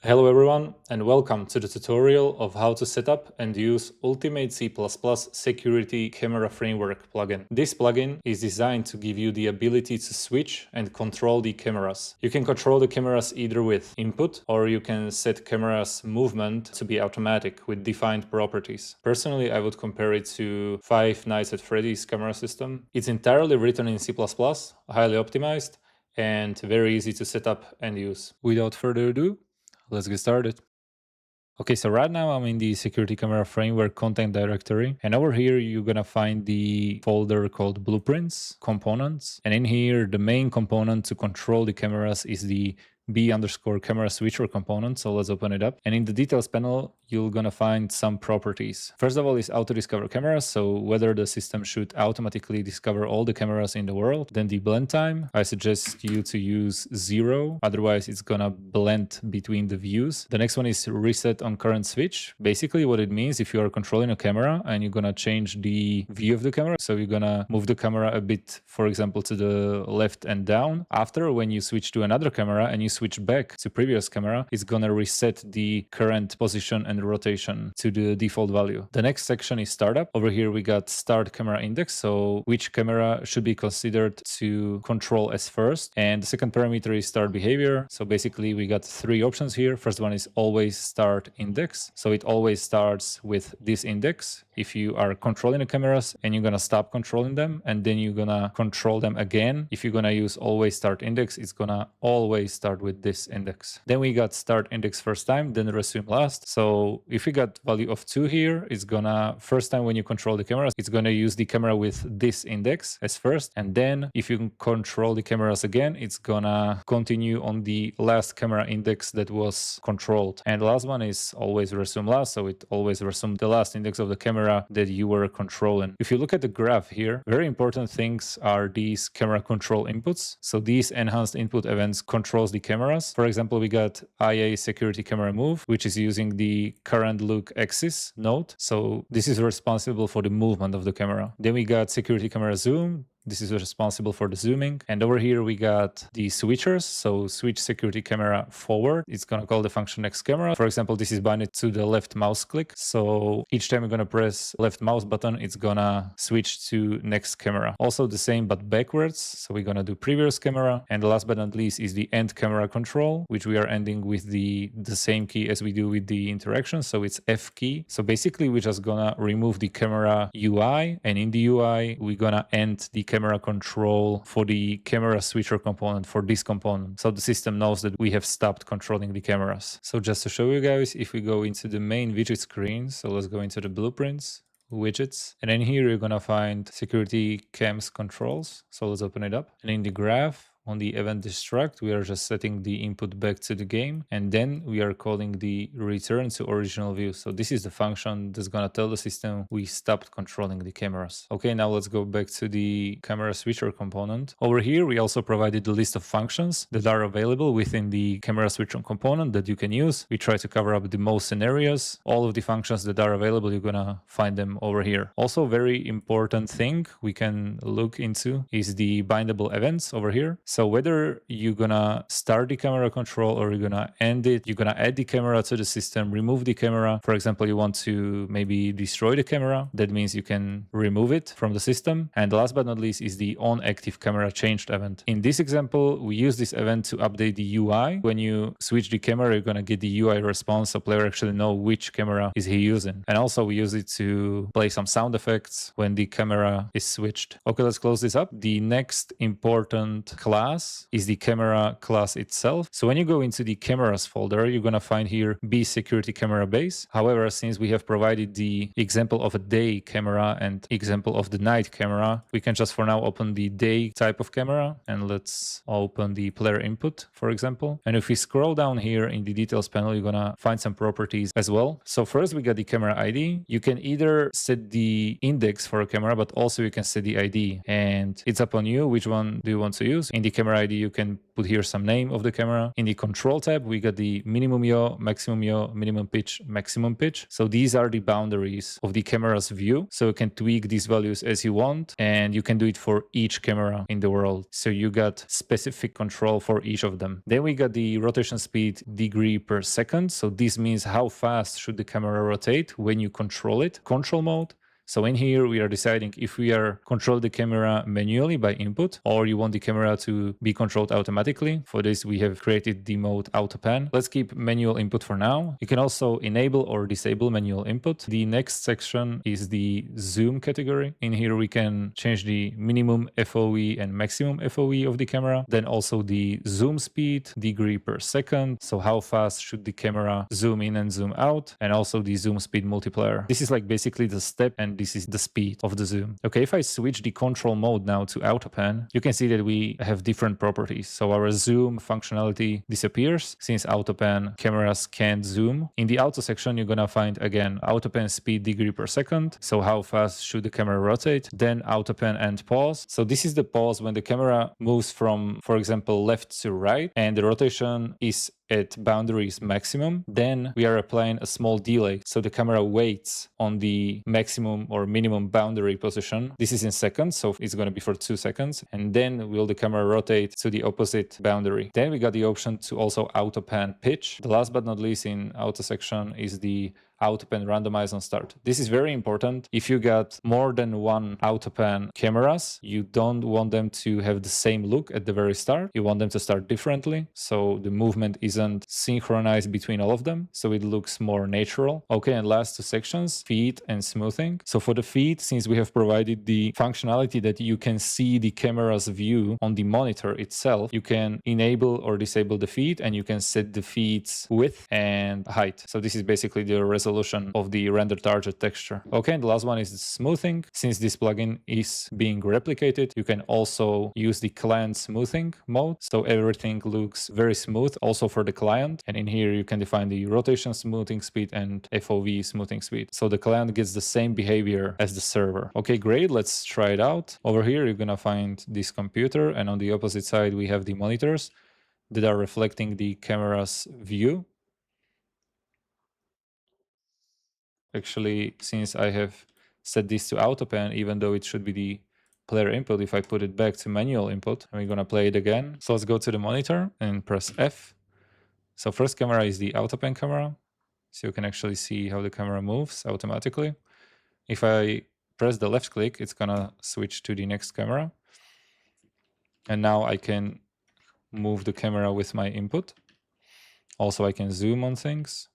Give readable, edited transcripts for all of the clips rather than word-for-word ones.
Hello everyone and welcome to the tutorial of how to set up and use Ultimate C++ Security Camera Framework plugin. This plugin is designed to give you the ability to switch and control the cameras. You can control the cameras either with input or you can set cameras movement to be automatic with defined properties. Personally, I would compare it to Five Nights at Freddy's camera system. It's entirely written in C++, highly optimized, and very easy to set up and use. Without further ado, let's get started. Okay, so right now I'm in the security camera framework content directory, and over here you're gonna find the folder called blueprints components, and in here the main component to control the cameras is the B_camera switcher component. So let's open it up, and in the details panel you're gonna find some properties. First of all is auto discover cameras, so whether the system should automatically discover all the cameras in the world. Then the blend time, I suggest you to use 0, otherwise it's gonna blend between the views. The next one is reset on current switch. Basically what it means, if you are controlling a camera and you're gonna change the view of the camera, so you're gonna move the camera a bit, for example, to the left and down. After, when you switch to another camera and you switch back to previous camera, it's gonna reset the current position and rotation to the default value. The next section is startup. Over here we got start camera index, so which camera should be considered to control as first. And the second parameter is start behavior. So basically we got three options here. First one is always start index, so it always starts with this index if you are controlling the cameras and you're gonna stop controlling them, and then you're gonna control them again. If you're gonna use always start index, it's gonna always start with this index. Then we got start index first time, then resume last. So if we got value of 2 here, it's gonna first time when you control the cameras, it's gonna use the camera with this index as first, and then if you control the cameras again, it's gonna continue on the last camera index that was controlled. And the last one is always resume last, so it always resumed the last index of the camera that you were controlling. If you look at the graph here, very important things are these camera control inputs. So these enhanced input events controls the cameras. For example, we got IA security camera move, which is using the current look axis node. So this is responsible for the movement of the camera. Then we got security camera zoom. This is responsible for the zooming. And over here we got the switchers. So switch security camera forward. It's gonna call the function next camera. For example, this is binded to the left mouse click. So each time you're gonna press left mouse button, it's gonna switch to next camera. Also the same but backwards. So we're gonna do previous camera. And last but not least is the end camera control, which we are ending with the same key as we do with the interaction. So it's F key. So basically we're just gonna remove the camera UI, and in the UI we're gonna end the camera control for the camera switcher component, for this component, so the system knows that we have stopped controlling the cameras. So just to show you guys, if we go into the main widget screen, so let's go into the blueprints, widgets, and then here you're gonna find security cams controls. So let's open it up, and in the graph on the event destruct, we are just setting the input back to the game, and then we are calling the return to original view. So this is the function that's gonna tell the system we stopped controlling the cameras. Okay, now let's go back to the camera switcher component. Over here, we also provided the list of functions that are available within the camera switcher component that you can use. We try to cover up the most scenarios. All of the functions that are available, you're gonna find them over here. Also, very important thing we can look into is the bindable events over here. So whether you're gonna start the camera control or you're gonna end it, you're gonna add the camera to the system, remove the camera. For example, you want to maybe destroy the camera. That means you can remove it from the system. And last but not least is the on active camera changed event. In this example, we use this event to update the UI. When you switch the camera, you're gonna get the UI response, so player actually know which camera is he using. And also we use it to play some sound effects when the camera is switched. Okay, let's close this up. The next important class is the camera class itself. So when you go into the cameras folder, you're gonna find here B security camera base. However, since we have provided the example of a day camera and example of the night camera, we can just for now open the day type of camera, and let's open the player input, for example. And if we scroll down here in the details panel, you're gonna find some properties as well. So first we got the camera ID. You can either set the index for a camera, but also you can set the ID, and it's up on you which one do you want to use. In the camera ID, you can put here some name of the camera. In the control tab, we got the minimum yaw, minimum pitch, maximum pitch. So these are the boundaries of the camera's view. So you can tweak these values as you want, and you can do it for each camera in the world. So you got specific control for each of them. Then we got the rotation speed degree per second. So this means how fast should the camera rotate when you control it. Control mode. So in here, we are deciding if we are control the camera manually by input, or you want the camera to be controlled automatically. For this, we have created the mode auto pan. Let's keep manual input for now. You can also enable or disable manual input. The next section is the zoom category. In here, we can change the minimum FOV and maximum FOV of the camera. Then also the zoom speed, degree per second. So how fast should the camera zoom in and zoom out? And also the zoom speed multiplier. This is like basically the step, and this is the speed of the zoom. Okay, if I switch the control mode now to auto pan, you can see that we have different properties. So our zoom functionality disappears since auto pan cameras can't zoom. In the auto section, you're gonna find again auto pan speed degree per second. So how fast should the camera rotate? Then auto pan and pause. So this is the pause when the camera moves from, for example, left to right, and the rotation is at boundaries maximum. Then we are applying a small delay, so the camera waits on the maximum or minimum boundary position. This is in seconds, so it's going to be for 2 seconds, and then will the camera rotate to the opposite boundary. Then we got the option to also auto pan pitch. The last but not least in auto section is the auto pan randomize on start. This is very important. If you got more than one auto pan cameras, you don't want them to have the same look at the very start. You want them to start differently, so the movement isn't synchronized between all of them, so it looks more natural. Okay, and last two sections, feed and smoothing. So for the feed, since we have provided the functionality that you can see the camera's view on the monitor itself, you can enable or disable the feed, and you can set the feed's width and height. So this is basically the resolution of the rendered target texture. Okay, and the last one is the smoothing. Since this plugin is being replicated, you can also use the client smoothing mode, so everything looks very smooth also for the client. And in here you can define the rotation smoothing speed and FOV smoothing speed, so the client gets the same behavior as the server. Okay, great, let's try it out. Over here you're gonna find this computer, and on the opposite side we have the monitors that are reflecting the camera's view. Actually, since I have set this to auto pan, even though it should be the player input, if I put it back to manual input, and we're gonna play it again. So let's go to the monitor and press F. So first camera is the auto pan camera, so you can actually see how the camera moves automatically. If I press the left click, it's gonna switch to the next camera. And now I can move the camera with my input. Also, I can zoom on things.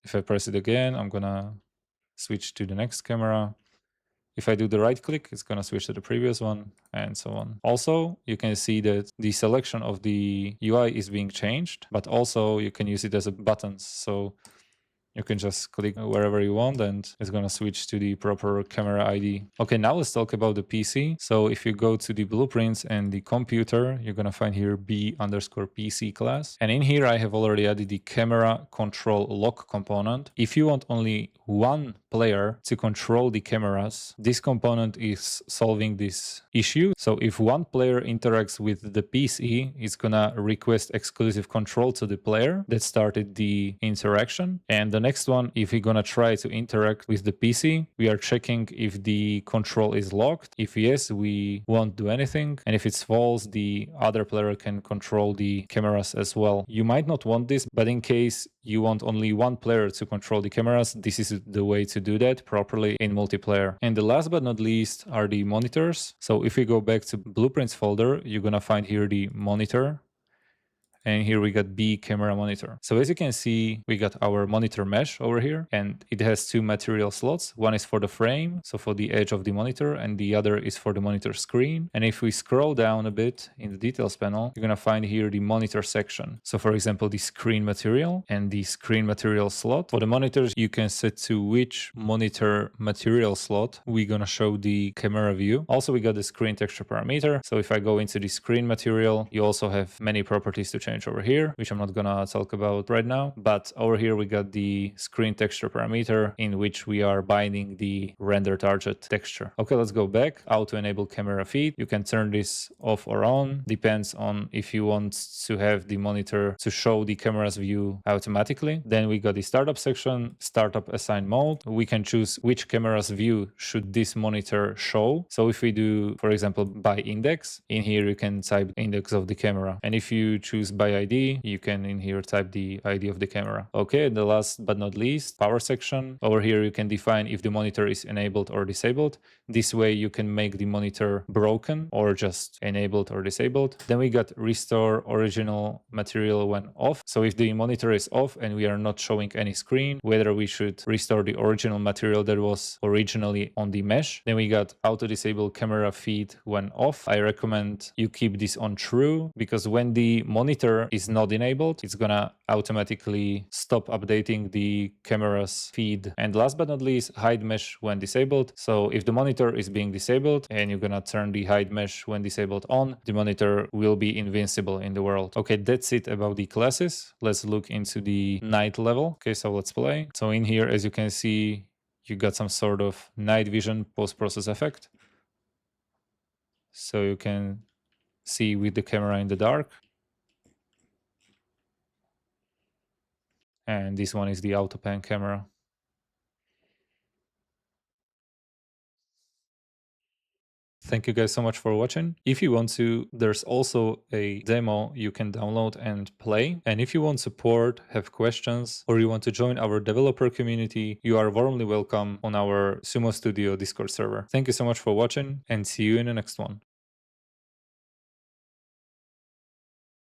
If I press it again, I'm gonna switch to the next camera. If I do the right click, it's gonna switch to the previous one, and so on. Also, you can see that the selection of the UI is being changed, but also you can use it as a buttons. So you can just click wherever you want and it's gonna switch to the proper camera ID. Okay, now let's talk about the PC. So if you go to the blueprints and the computer, you're gonna find here B_PC class. And in here, I have already added the camera control lock component. If you want only one player to control the cameras, this component is solving this issue. So if one player interacts with the PC, it's gonna request exclusive control to the player that started the interaction. And the next one, if we're gonna try to interact with the PC, we are checking if the control is locked. If yes, we won't do anything. And if it's false, the other player can control the cameras as well. You might not want this, but in case you want only one player to control the cameras, this is the way to do that properly in multiplayer. And the last but not least are the monitors. So if we go back to blueprints folder, you're gonna find here the monitor. And here we got B camera monitor. So as you can see, we got our monitor mesh over here, and it has two material slots. One is for the frame, so for the edge of the monitor, and the other is for the monitor screen. And if we scroll down a bit in the details panel, you're gonna find here the monitor section. So for example, the screen material and the screen material slot. For the monitors, you can set to which monitor material slot we're gonna show the camera view. Also, we got the screen texture parameter. So if I go into the screen material, you also have many properties to change change over here, which I'm not gonna talk about right now. But over here we got the screen texture parameter in which we are binding the render target texture. Okay, let's go back. Auto enable camera feed. You can turn this off or on, depends on if you want to have the monitor to show the camera's view automatically. Then we got the startup section, startup assign mode. We can choose which camera's view should this monitor show. So if we do, for example, by index, in here you can type index of the camera. And if you choose by ID, you can in here type the ID of the camera. Okay, the last but not least, power section. Over here you can define if the monitor is enabled or disabled. This way you can make the monitor broken or just enabled or disabled. Then we got restore original material when off. So if the monitor is off and we are not showing any screen, whether we should restore the original material that was originally on the mesh. Then we got auto disable camera feed when off. I recommend you keep this on true, because when the monitor is not enabled, it's gonna automatically stop updating the camera's feed. And last but not least, hide mesh when disabled. So if the monitor is being disabled and you're gonna turn the hide mesh when disabled on, the monitor will be invincible in the world. Okay, that's it about the classes. Let's look into the night level. Okay, so let's play. So in here, as you can see, you got some sort of night vision post-process effect. So you can see with the camera in the dark. And this one is the auto pan camera. Thank you guys so much for watching. If you want to, there's also a demo you can download and play. And if you want support, have questions, or you want to join our developer community, you are warmly welcome on our Sumo Studio Discord server. Thank you so much for watching and see you in the next one.